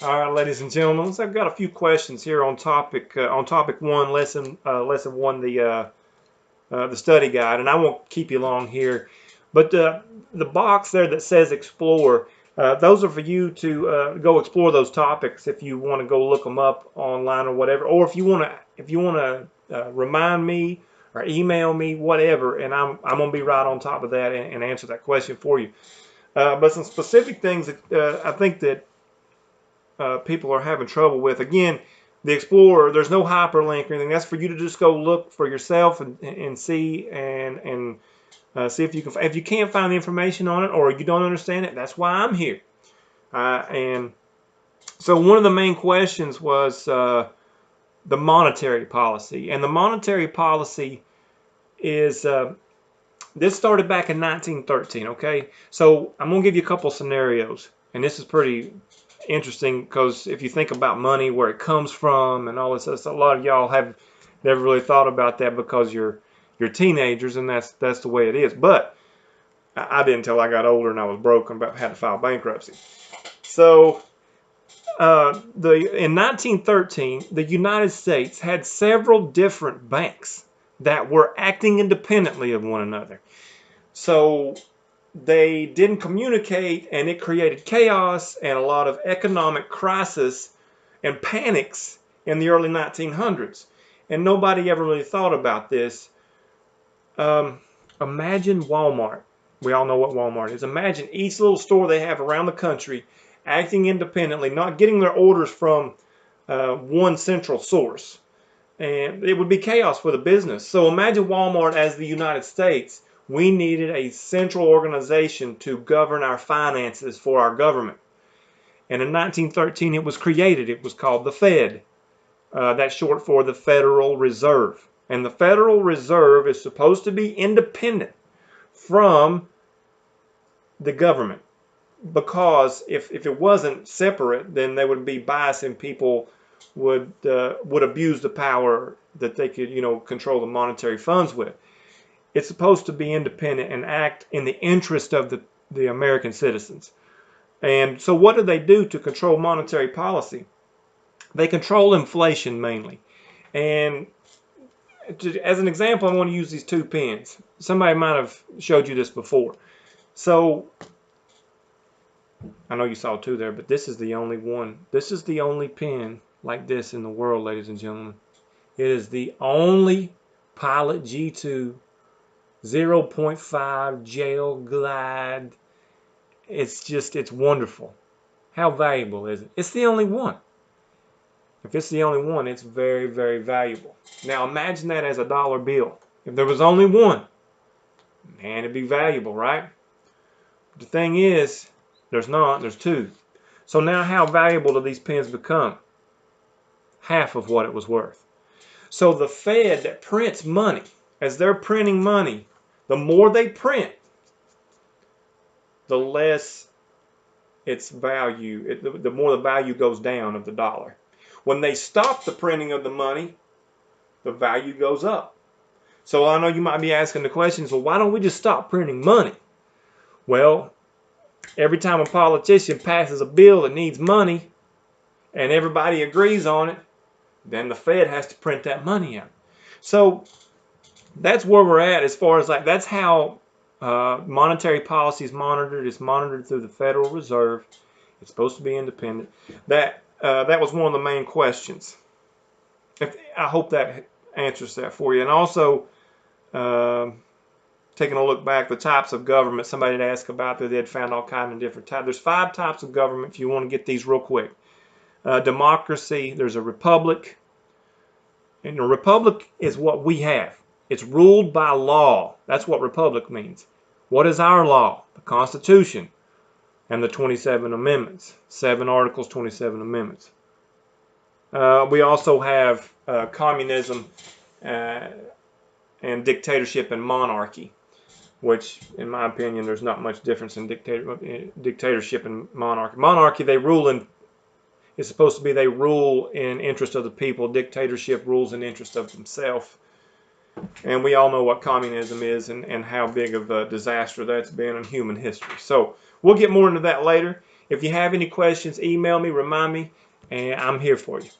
All right, ladies and gentlemen, so I've got a few questions here on topic one, lesson one, the study guide, and I won't keep you long here. But the box there that says explore, those are for you to go explore those topics if you want to go look them up online or whatever, or if you want to remind me or email me, whatever, and I'm gonna be right on top of that and answer that question for you. But some specific things that I think that people are having trouble with. Again, the Explorer, there's no hyperlink or anything. That's for you to just go look for yourself and see and see if you can't find the information on it or you don't understand it. That's why I'm here. And so one of the main questions was the monetary policy, and the monetary policy is this started back in 1913. Okay, so I'm gonna give you a couple scenarios, and this is pretty interesting because if you think about money, where it comes from, and all this, a lot of y'all have never really thought about that because you're teenagers, and that's the way it is. But I didn't until I got older and I was broke and about had to file bankruptcy. So the in 1913, the United States had several different banks that were acting independently of one another. So they didn't communicate, and it created chaos and a lot of economic crisis and panics in the early 1900s. And nobody ever really thought about this. Um, Imagine Walmart. We all know what Walmart is. Imagine each little store they have around the country acting independently, not getting their orders from one central source. And it would be chaos for the business. So imagine Walmart as the United States. We needed a central organization to govern our finances for our government. And in 1913, it was created. It was called the Fed. That's short for the Federal Reserve. And the Federal Reserve is supposed to be independent from the government, because if it wasn't separate, then they would be biased and people would abuse the power that they could control the monetary funds with. It's supposed to be independent and act in the interest of the American citizens. And so what do they do to control monetary policy? They control inflation mainly. And as an example, I want to use these two pens. Somebody might have showed you this before. So I know you saw two there, but this is the only one. This is the only pen like this in the world, ladies and gentlemen. It is the only Pilot G2 0.5 gel glide. It's wonderful. How valuable is it? It's the only one. If it's the only one, it's very, very valuable. Now imagine that as a dollar bill. If there was only one, man, it'd be valuable, right? The thing is, there's not, there's two. So now how valuable do these pens become? Half of what it was worth. So the Fed that prints money, as they're printing money, the more they print, the less its value, the more the value goes down of the dollar. When they stop the printing of the money, the value goes up. So I know you might be asking the questions, well, why don't we just stop printing money? Well, every time a politician passes a bill that needs money and everybody agrees on it, then the Fed has to print that money out. So that's where we're at as far as that's how monetary policy is monitored. It's monitored through the Federal Reserve. It's supposed to be independent. That was one of the main questions. I hope that answers that for you. And also, taking a look back, the types of government somebody had asked about that they had found all kinds of different types. There's 5 types of government if you want to get these real quick. Democracy, there's a republic. And a republic is what we have. It's ruled by law. That's what republic means. What is our law? The Constitution and the 27 amendments. 7 articles, 27 amendments. We also have communism and dictatorship and monarchy, which, in my opinion, there's not much difference in dictatorship and monarchy. Monarchy, it's supposed to be they rule in interest of the people. Dictatorship rules in interest of themselves. And we all know what communism is and how big of a disaster that's been in human history. So we'll get more into that later. If you have any questions, email me, remind me, and I'm here for you.